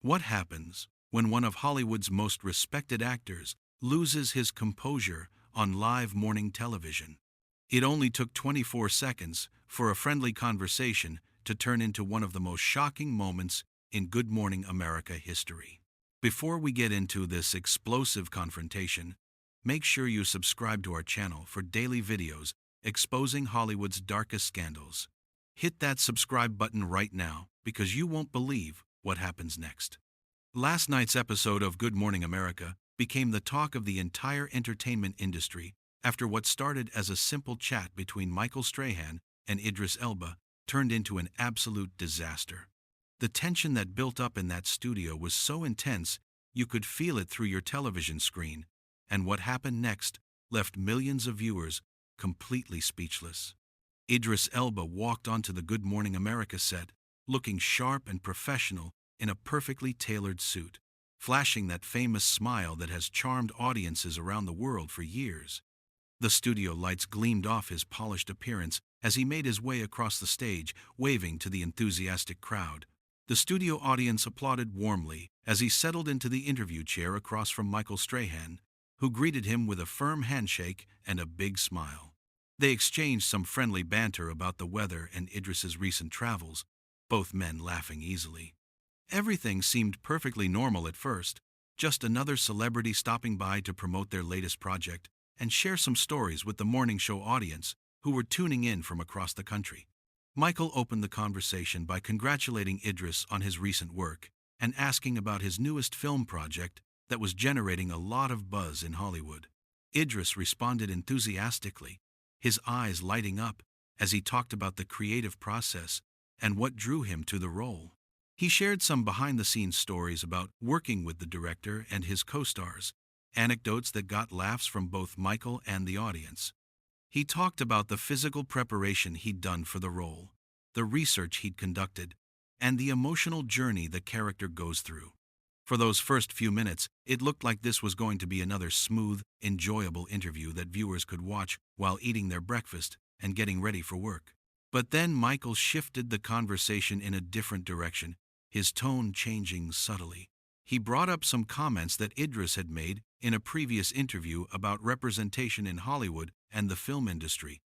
What happens when one of Hollywood's most respected actors loses his composure on live morning television? It only took 24 seconds for a friendly conversation to turn into one of the most shocking moments in Good Morning America history. Before we get into this explosive confrontation, make sure you subscribe to our channel for daily videos exposing Hollywood's darkest scandals. Hit that subscribe button right now because you won't believe what happens next. Last night's episode of Good Morning America became the talk of the entire entertainment industry after what started as a simple chat between Michael Strahan and Idris Elba turned into an absolute disaster. The tension that built up in that studio was so intense you could feel it through your television screen, and what happened next left millions of viewers completely speechless. Idris Elba walked onto the Good Morning America set, looking sharp and professional in a perfectly tailored suit, flashing that famous smile that has charmed audiences around the world for years. The studio lights gleamed off his polished appearance as he made his way across the stage, waving to the enthusiastic crowd. The studio audience applauded warmly as he settled into the interview chair across from Michael Strahan, who greeted him with a firm handshake and a big smile. They exchanged some friendly banter about the weather and Idris's recent travels, both men laughing easily. Everything seemed perfectly normal at first, just another celebrity stopping by to promote their latest project and share some stories with the morning show audience who were tuning in from across the country. Michael opened the conversation by congratulating Idris on his recent work and asking about his newest film project that was generating a lot of buzz in Hollywood. Idris responded enthusiastically, his eyes lighting up as he talked about the creative process and what drew him to the role. He shared some behind-the-scenes stories about working with the director and his co-stars, anecdotes that got laughs from both Michael and the audience. He talked about the physical preparation he'd done for the role, the research he'd conducted, and the emotional journey the character goes through. For those first few minutes, it looked like this was going to be another smooth, enjoyable interview that viewers could watch while eating their breakfast and getting ready for work. But then Michael shifted the conversation in a different direction, his tone changing subtly. He brought up some comments that Idris had made in a previous interview about representation in Hollywood and the film industry,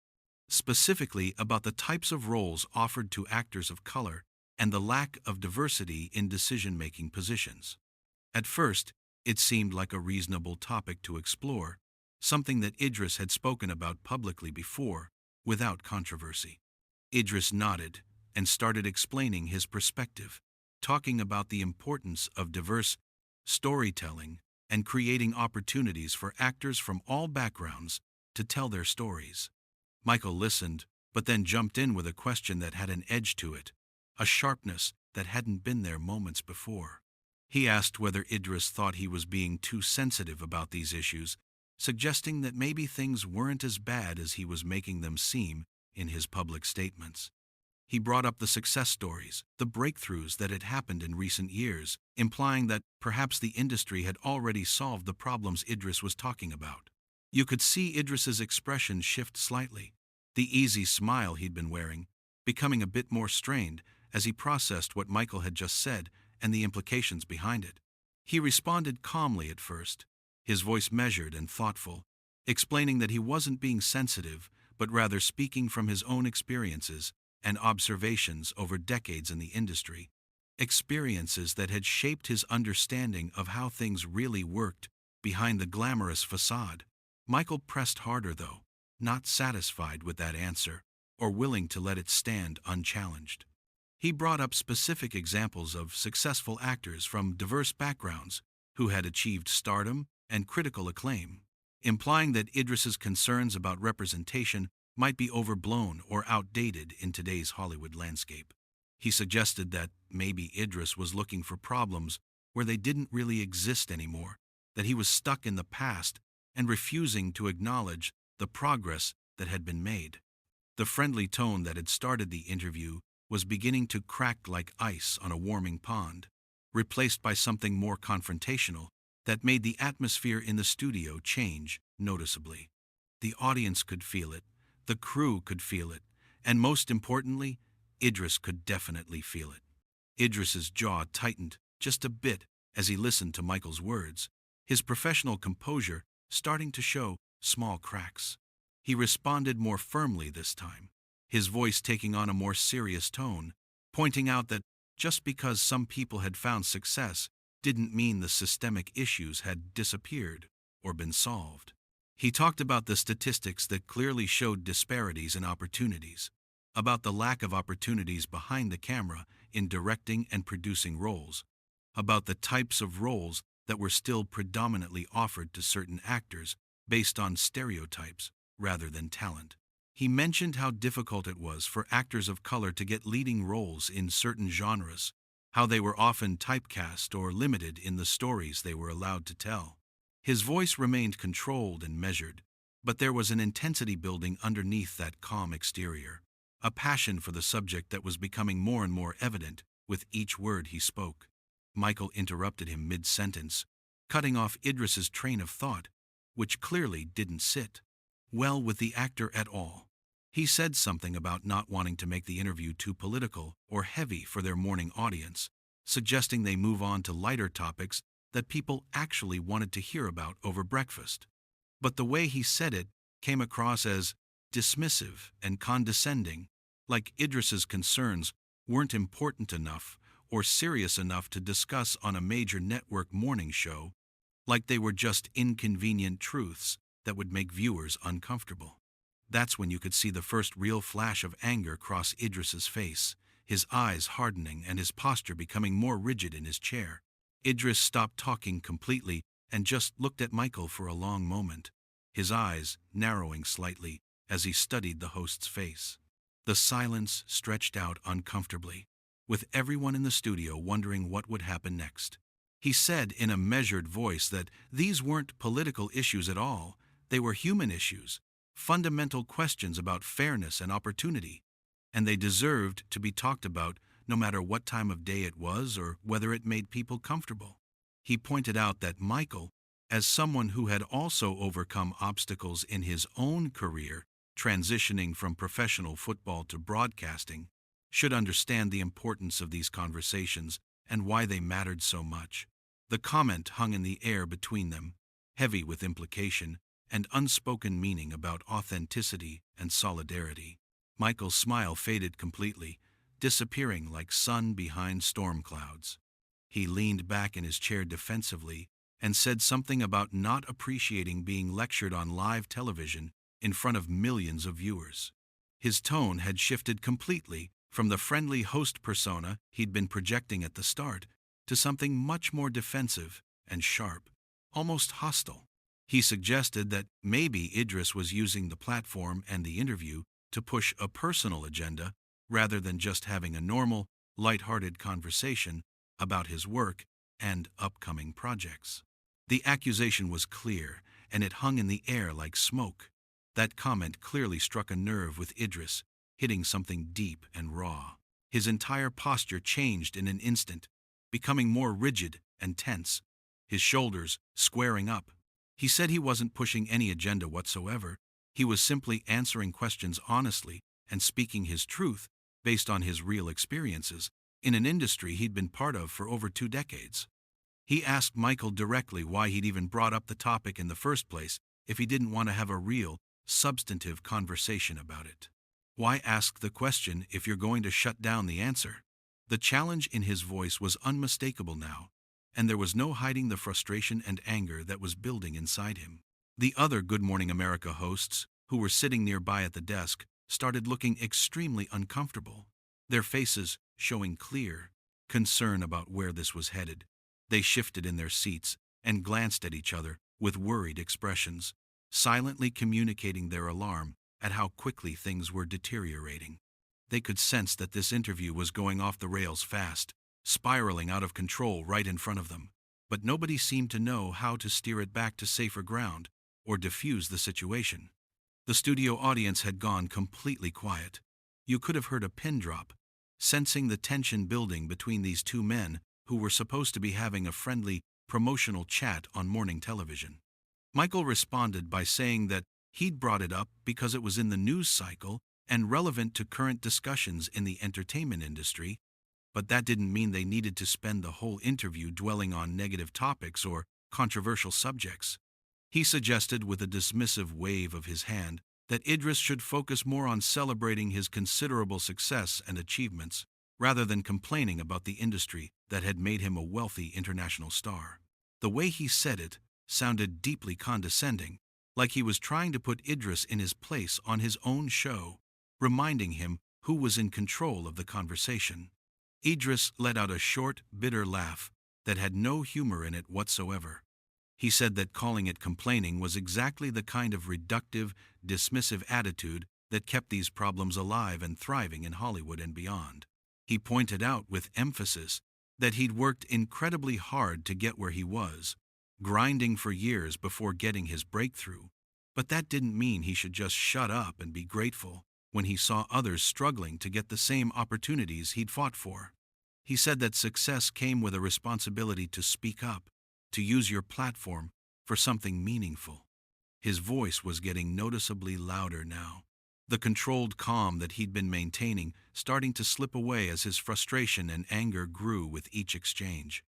specifically about the types of roles offered to actors of color and the lack of diversity in decision-making positions. At first, it seemed like a reasonable topic to explore, something that Idris had spoken about publicly before, without controversy. Idris nodded and started explaining his perspective, talking about the importance of diverse storytelling and creating opportunities for actors from all backgrounds to tell their stories. Michael listened, but then jumped in with a question that had an edge to it, a sharpness that hadn't been there moments before. He asked whether Idris thought he was being too sensitive about these issues, suggesting that maybe things weren't as bad as he was making them seem in his public statements. He brought up the success stories, the breakthroughs that had happened in recent years, implying that perhaps the industry had already solved the problems Idris was talking about. You could see Idris's expression shift slightly, the easy smile he'd been wearing becoming a bit more strained as he processed what Michael had just said and the implications behind it. He responded calmly at first, his voice measured and thoughtful, explaining that he wasn't being sensitive, but rather speaking from his own experiences and observations over decades in the industry, experiences that had shaped his understanding of how things really worked behind the glamorous facade. Michael pressed harder, though, not satisfied with that answer or willing to let it stand unchallenged. He brought up specific examples of successful actors from diverse backgrounds who had achieved stardom and critical acclaim, implying that Idris's concerns about representation might be overblown or outdated in today's Hollywood landscape. He suggested that maybe Idris was looking for problems where they didn't really exist anymore, that he was stuck in the past and refusing to acknowledge the progress that had been made. The friendly tone that had started the interview was beginning to crack like ice on a warming pond, replaced by something more confrontational that made the atmosphere in the studio change noticeably. The audience could feel it, the crew could feel it, and most importantly, Idris could definitely feel it. Idris's jaw tightened just a bit, as he listened to Michael's words, his professional composure starting to show small cracks. He responded more firmly this time, his voice taking on a more serious tone, pointing out that just because some people had found success didn't mean the systemic issues had disappeared or been solved. He talked about the statistics that clearly showed disparities in opportunities, about the lack of opportunities behind the camera in directing and producing roles, about the types of roles that were still predominantly offered to certain actors based on stereotypes rather than talent. He mentioned how difficult it was for actors of color to get leading roles in certain genres, how they were often typecast or limited in the stories they were allowed to tell. His voice remained controlled and measured, but there was an intensity building underneath that calm exterior, a passion for the subject that was becoming more and more evident with each word he spoke. Michael interrupted him mid-sentence, cutting off Idris's train of thought, which clearly didn't sit well with the actor at all. He said something about not wanting to make the interview too political or heavy for their morning audience, suggesting they move on to lighter topics that people actually wanted to hear about over breakfast. But the way he said it came across as dismissive and condescending, like Idris's concerns weren't important enough or serious enough to discuss on a major network morning show, like they were just inconvenient truths that would make viewers uncomfortable. That's when you could see the first real flash of anger cross Idris's face, his eyes hardening and his posture becoming more rigid in his chair. Idris stopped talking completely and just looked at Michael for a long moment, his eyes narrowing slightly as he studied the host's face. The silence stretched out uncomfortably, with everyone in the studio wondering what would happen next. He said in a measured voice that these weren't political issues at all, they were human issues, fundamental questions about fairness and opportunity, and they deserved to be talked about no matter what time of day it was or whether it made people comfortable. He pointed out that Michael, as someone who had also overcome obstacles in his own career, transitioning from professional football to broadcasting, should understand the importance of these conversations and why they mattered so much. The comment hung in the air between them, heavy with implication and unspoken meaning about authenticity and solidarity. Michael's smile faded completely, disappearing like sun behind storm clouds. He leaned back in his chair defensively and said something about not appreciating being lectured on live television in front of millions of viewers. His tone had shifted completely from the friendly host persona he'd been projecting at the start to something much more defensive and sharp, almost hostile. He suggested that maybe Idris was using the platform and the interview to push a personal agenda rather than just having a normal, light-hearted conversation about his work and upcoming projects. The accusation was clear, and it hung in the air like smoke. That comment clearly struck a nerve with Idris, hitting something deep and raw. His entire posture changed in an instant, becoming more rigid and tense, his shoulders squaring up. He said he wasn't pushing any agenda whatsoever. He was simply answering questions honestly and speaking his truth based on his real experiences in an industry he'd been part of for over 2 decades. He asked Michael directly why he'd even brought up the topic in the first place if he didn't want to have a real, substantive conversation about it. Why ask the question if you're going to shut down the answer? The challenge in his voice was unmistakable now, and there was no hiding the frustration and anger that was building inside him. The other Good Morning America hosts, who were sitting nearby at the desk, started looking extremely uncomfortable, their faces showing clear concern about where this was headed. They shifted in their seats and glanced at each other with worried expressions, silently communicating their alarm at how quickly things were deteriorating. They could sense that this interview was going off the rails fast, spiraling out of control right in front of them, but nobody seemed to know how to steer it back to safer ground or diffuse the situation. The studio audience had gone completely quiet. You could have heard a pin drop, sensing the tension building between these two men who were supposed to be having a friendly, promotional chat on morning television. Michael responded by saying that he'd brought it up because it was in the news cycle and relevant to current discussions in the entertainment industry, but that didn't mean they needed to spend the whole interview dwelling on negative topics or controversial subjects. He suggested with a dismissive wave of his hand that Idris should focus more on celebrating his considerable success and achievements, rather than complaining about the industry that had made him a wealthy international star. The way he said it sounded deeply condescending, like he was trying to put Idris in his place on his own show, reminding him who was in control of the conversation. Idris let out a short, bitter laugh that had no humor in it whatsoever. He said that calling it complaining was exactly the kind of reductive, dismissive attitude that kept these problems alive and thriving in Hollywood and beyond. He pointed out with emphasis that he'd worked incredibly hard to get where he was, grinding for years before getting his breakthrough, but that didn't mean he should just shut up and be grateful when he saw others struggling to get the same opportunities he'd fought for. He said that success came with a responsibility to speak up, to use your platform for something meaningful. His voice was getting noticeably louder now, the controlled calm that he'd been maintaining starting to slip away as his frustration and anger grew with each exchange.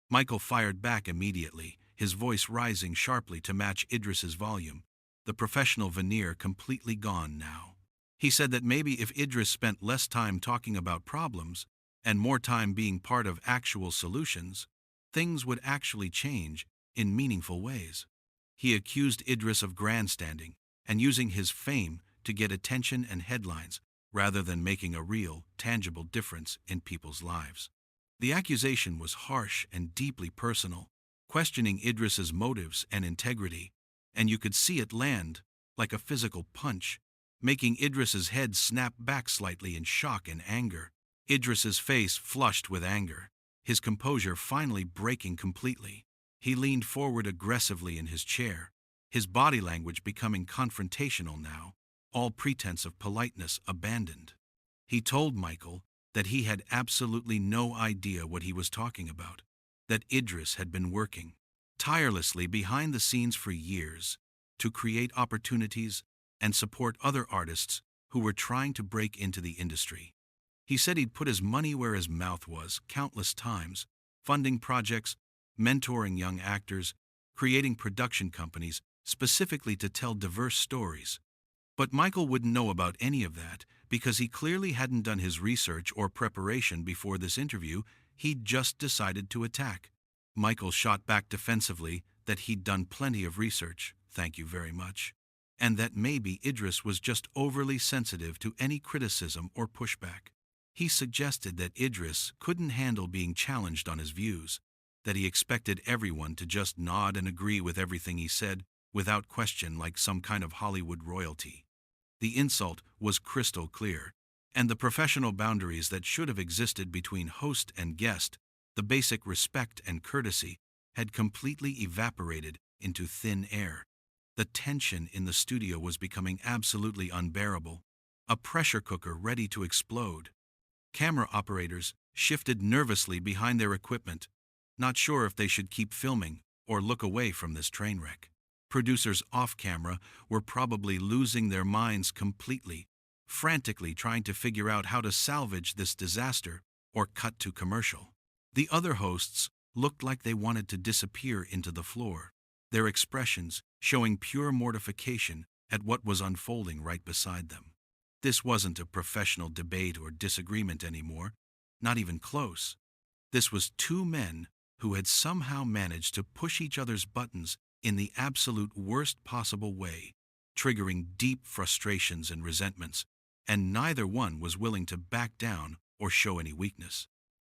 Michael fired back immediately, his voice rising sharply to match Idris's volume, the professional veneer completely gone now. He said that maybe if Idris spent less time talking about problems and more time being part of actual solutions, things would actually change in meaningful ways. He accused Idris of grandstanding and using his fame to get attention and headlines rather than making a real, tangible difference in people's lives. The accusation was harsh and deeply personal, questioning Idris's motives and integrity, and you could see it land like a physical punch, making Idris's head snap back slightly in shock and anger. Idris's face flushed with anger, his composure finally breaking completely. He leaned forward aggressively in his chair, his body language becoming confrontational now, all pretense of politeness abandoned. He told Michael that he had absolutely no idea what he was talking about, that Idris had been working tirelessly behind the scenes for years to create opportunities and support other artists who were trying to break into the industry. He said he'd put his money where his mouth was countless times, funding projects, mentoring young actors, creating production companies specifically to tell diverse stories. But Michael wouldn't know about any of that because he clearly hadn't done his research or preparation before this interview. He'd just decided to attack. Michael shot back defensively that he'd done plenty of research, thank you very much, and that maybe Idris was just overly sensitive to any criticism or pushback. He suggested that Idris couldn't handle being challenged on his views, that he expected everyone to just nod and agree with everything he said without question like some kind of Hollywood royalty. The insult was crystal clear, and the professional boundaries that should have existed between host and guest, the basic respect and courtesy, had completely evaporated into thin air. The tension in the studio was becoming absolutely unbearable, a pressure cooker ready to explode. Camera operators shifted nervously behind their equipment, not sure if they should keep filming or look away from this train wreck. Producers off-camera were probably losing their minds completely, frantically trying to figure out how to salvage this disaster or cut to commercial. The other hosts looked like they wanted to disappear into the floor, their expressions showing pure mortification at what was unfolding right beside them. This wasn't a professional debate or disagreement anymore, not even close. This was two men who had somehow managed to push each other's buttons in the absolute worst possible way, triggering deep frustrations and resentments, and neither one was willing to back down or show any weakness.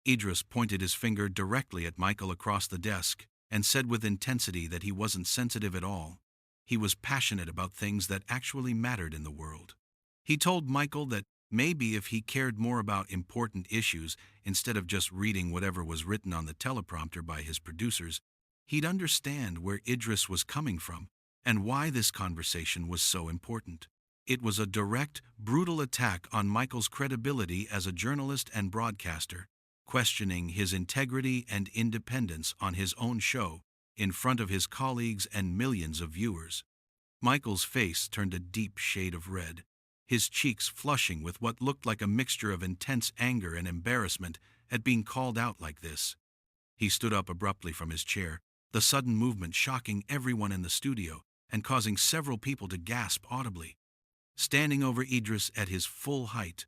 Idris pointed his finger directly at Michael across the desk and said with intensity that he wasn't sensitive at all. He was passionate about things that actually mattered in the world. He told Michael that maybe if he cared more about important issues instead of just reading whatever was written on the teleprompter by his producers, he'd understand where Idris was coming from and why this conversation was so important. It was a direct, brutal attack on Michael's credibility as a journalist and broadcaster, questioning his integrity and independence on his own show in front of his colleagues and millions of viewers. Michael's face turned a deep shade of red, his cheeks flushing with what looked like a mixture of intense anger and embarrassment at being called out like this. He stood up abruptly from his chair, the sudden movement shocking everyone in the studio and causing several people to gasp audibly. Standing over Idris at his full height,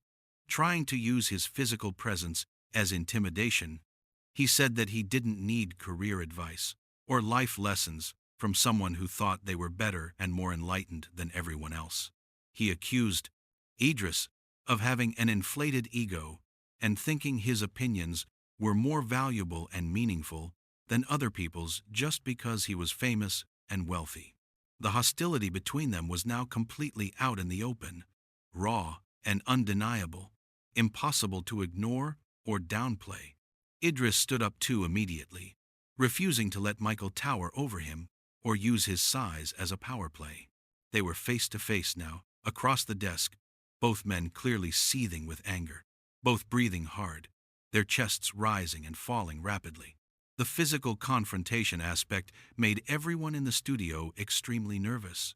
trying to use his physical presence as intimidation, he said that he didn't need career advice or life lessons from someone who thought they were better and more enlightened than everyone else. He accused Idris of having an inflated ego and thinking his opinions were more valuable and meaningful than other people's just because he was famous and wealthy. The hostility between them was now completely out in the open, raw and undeniable, impossible to ignore or downplay. Idris stood up too immediately, refusing to let Michael tower over him or use his size as a power play. They were face to face now, across the desk, both men clearly seething with anger, both breathing hard, their chests rising and falling rapidly. The physical confrontation aspect made everyone in the studio extremely nervous.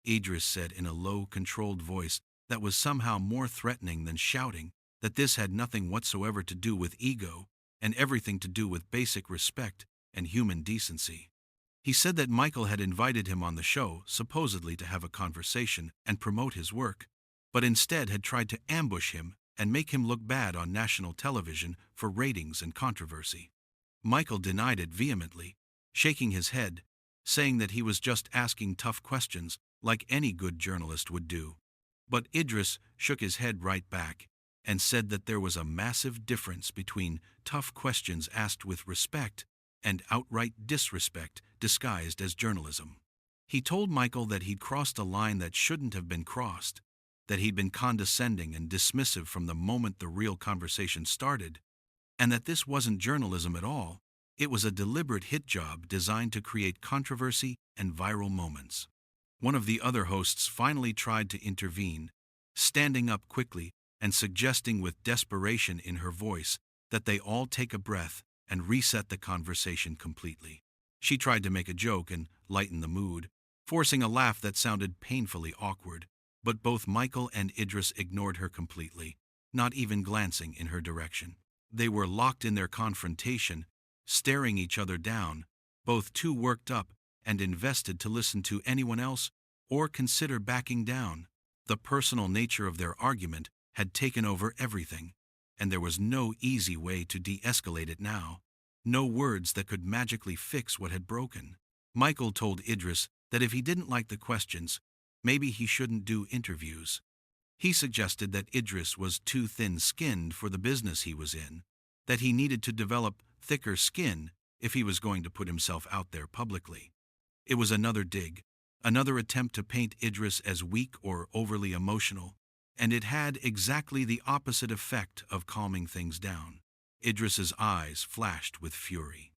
Idris said in a low, controlled voice that was somehow more threatening than shouting that this had nothing whatsoever to do with ego and everything to do with basic respect and human decency. He said that Michael had invited him on the show, supposedly to have a conversation and promote his work, but instead had tried to ambush him and make him look bad on national television for ratings and controversy. Michael denied it vehemently, shaking his head, saying that he was just asking tough questions like any good journalist would do. But Idris shook his head right back and said that there was a massive difference between tough questions asked with respect and outright disrespect disguised as journalism. He told Michael that he'd crossed a line that shouldn't have been crossed, that he'd been condescending and dismissive from the moment the real conversation started, and that this wasn't journalism at all. It was a deliberate hit job designed to create controversy and viral moments. One of the other hosts finally tried to intervene, standing up quickly and suggesting with desperation in her voice that they all take a breath and reset the conversation completely. She tried to make a joke and lighten the mood, forcing a laugh that sounded painfully awkward, but both Michael and Idris ignored her completely, not even glancing in her direction. They were locked in their confrontation, staring each other down, both too worked up and invested to listen to anyone else or consider backing down. The personal nature of their argument had taken over everything, and there was no easy way to de-escalate it now, no words that could magically fix what had broken. Michael told Idris that if he didn't like the questions, maybe he shouldn't do interviews. He suggested that Idris was too thin-skinned for the business he was in, that he needed to develop thicker skin if he was going to put himself out there publicly. It was another dig, another attempt to paint Idris as weak or overly emotional, and it had exactly the opposite effect of calming things down. Idris's eyes flashed with fury.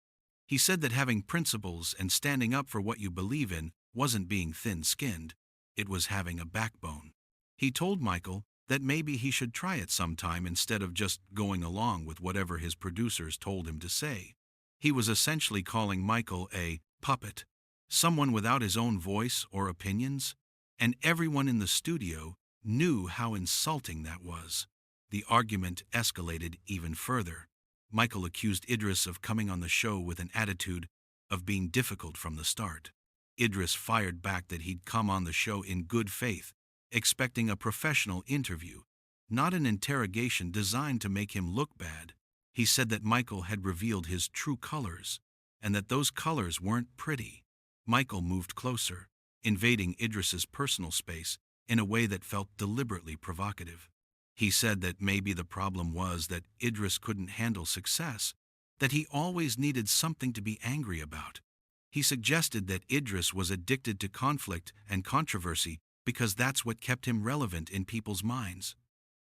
He said that having principles and standing up for what you believe in wasn't being thin-skinned, it was having a backbone. He told Michael that maybe he should try it sometime instead of just going along with whatever his producers told him to say. He was essentially calling Michael a puppet, someone without his own voice or opinions, and everyone in the studio knew how insulting that was. The argument escalated even further. Michael accused Idris of coming on the show with an attitude of being difficult from the start. Idris fired back that he'd come on the show in good faith, expecting a professional interview, not an interrogation designed to make him look bad. He said that Michael had revealed his true colors, and that those colors weren't pretty. Michael moved closer, invading Idris's personal space in a way that felt deliberately provocative. He said that maybe the problem was that Idris couldn't handle success, that he always needed something to be angry about. He suggested that Idris was addicted to conflict and controversy because that's what kept him relevant in people's minds.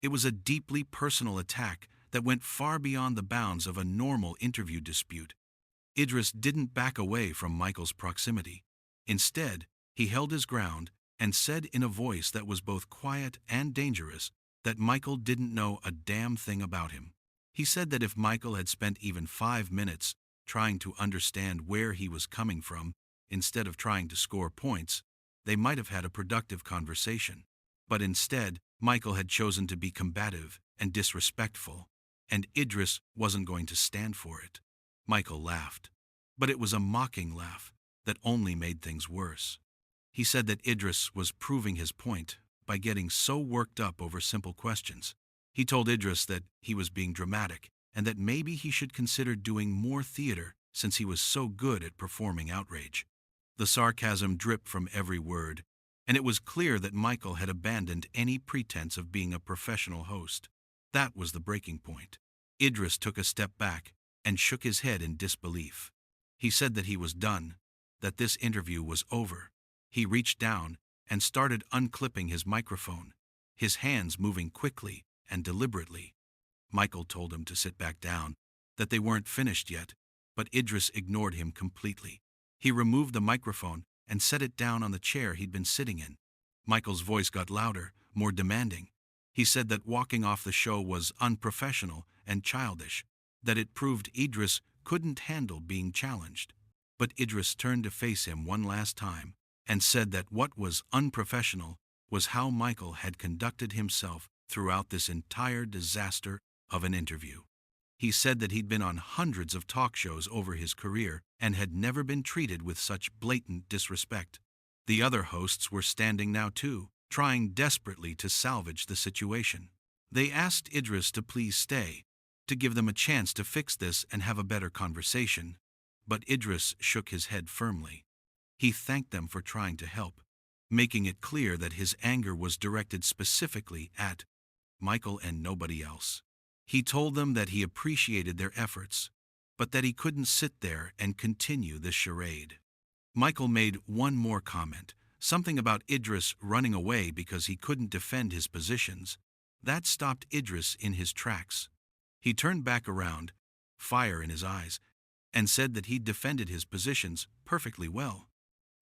It was a deeply personal attack that went far beyond the bounds of a normal interview dispute. Idris didn't back away from Michael's proximity. Instead, he held his ground and said in a voice that was both quiet and dangerous that Michael didn't know a damn thing about him. He said that if Michael had spent even 5 minutes trying to understand where he was coming from instead of trying to score points, they might have had a productive conversation. But instead, Michael had chosen to be combative and disrespectful. and Idris wasn't going to stand for it. Michael laughed. But it was a mocking laugh that only made things worse. He said that Idris was proving his point by getting so worked up over simple questions. He told Idris that he was being dramatic and that maybe he should consider doing more theater since he was so good at performing outrage. The sarcasm dripped from every word, and it was clear that Michael had abandoned any pretense of being a professional host. That was the breaking point. Idris took a step back and shook his head in disbelief. He said that he was done, that this interview was over. He reached down and started unclipping his microphone, his hands moving quickly and deliberately. Michael told him to sit back down, that they weren't finished yet, but Idris ignored him completely. He removed the microphone and set it down on the chair he'd been sitting in. Michael's voice got louder, more demanding. He said that walking off the show was unprofessional and childish, that it proved Idris couldn't handle being challenged. But Idris turned to face him one last time and said that what was unprofessional was how Michael had conducted himself throughout this entire disaster of an interview. He said that he'd been on hundreds of talk shows over his career and had never been treated with such blatant disrespect. The other hosts were standing now too, trying desperately to salvage the situation. They asked Idris to please stay, to give them a chance to fix this and have a better conversation, but Idris shook his head firmly. He thanked them for trying to help, making it clear that his anger was directed specifically at Michael and nobody else. He told them that he appreciated their efforts, but that he couldn't sit there and continue this charade. Michael made one more comment, something about Idris running away because he couldn't defend his positions. That stopped Idris in his tracks. He turned back around, fire in his eyes, and said that he'd defended his positions perfectly well.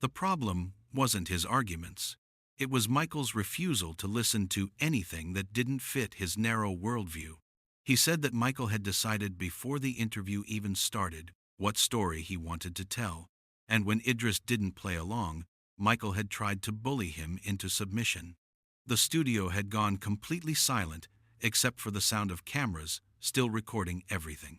The problem wasn't his arguments. It was Michael's refusal to listen to anything that didn't fit his narrow worldview. He said that Michael had decided before the interview even started what story he wanted to tell, and when Idris didn't play along, Michael had tried to bully him into submission. The studio had gone completely silent except for the sound of cameras still recording everything.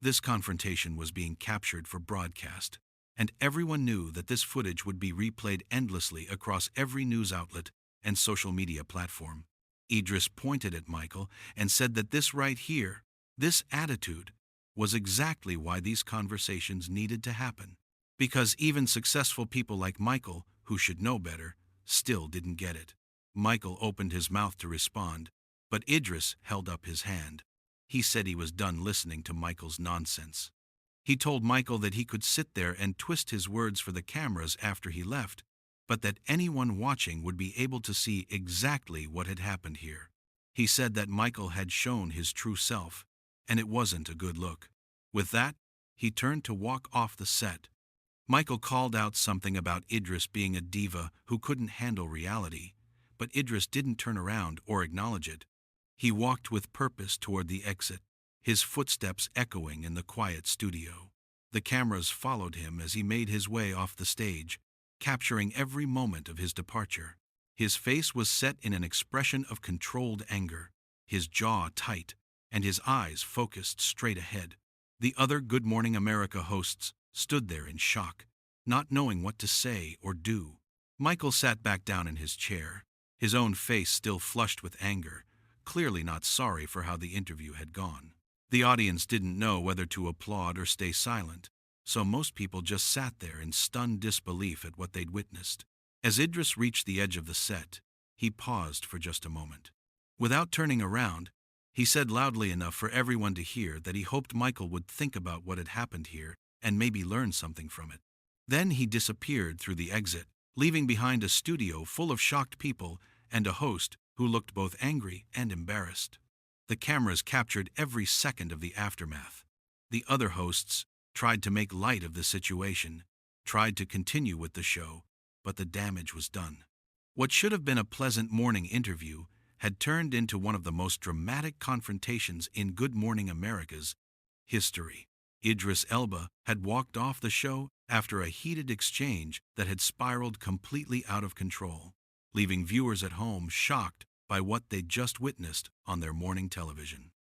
This confrontation was being captured for broadcast, and everyone knew that this footage would be replayed endlessly across every news outlet and social media platform. Idris pointed at Michael and said that this right here, this attitude, was exactly why these conversations needed to happen. Because even successful people like Michael, who should know better, still didn't get it. Michael opened his mouth to respond, but Idris held up his hand. He said he was done listening to Michael's nonsense. He told Michael that he could sit there and twist his words for the cameras after he left, but that anyone watching would be able to see exactly what had happened here. He said that Michael had shown his true self, and it wasn't a good look. With that, he turned to walk off the set. Michael called out something about Idris being a diva who couldn't handle reality, but Idris didn't turn around or acknowledge it. He walked with purpose toward the exit, his footsteps echoing in the quiet studio. The cameras followed him as he made his way off the stage, capturing every moment of his departure. His face was set in an expression of controlled anger, his jaw tight, and his eyes focused straight ahead. The other Good Morning America hosts stood there in shock, not knowing what to say or do. Michael sat back down in his chair, his own face still flushed with anger, clearly not sorry for how the interview had gone. The audience didn't know whether to applaud or stay silent, so most people just sat there in stunned disbelief at what they'd witnessed. As Idris reached the edge of the set, he paused for just a moment. Without turning around, he said loudly enough for everyone to hear that he hoped Michael would think about what had happened here and maybe learn something from it. Then he disappeared through the exit, leaving behind a studio full of shocked people and a host who looked both angry and embarrassed. The cameras captured every second of the aftermath. The other hosts tried to make light of the situation, tried to continue with the show, but the damage was done. What should have been a pleasant morning interview had turned into one of the most dramatic confrontations in Good Morning America's history. Idris Elba had walked off the show after a heated exchange that had spiraled completely out of control, leaving viewers at home shocked by what they'd just witnessed on their morning television.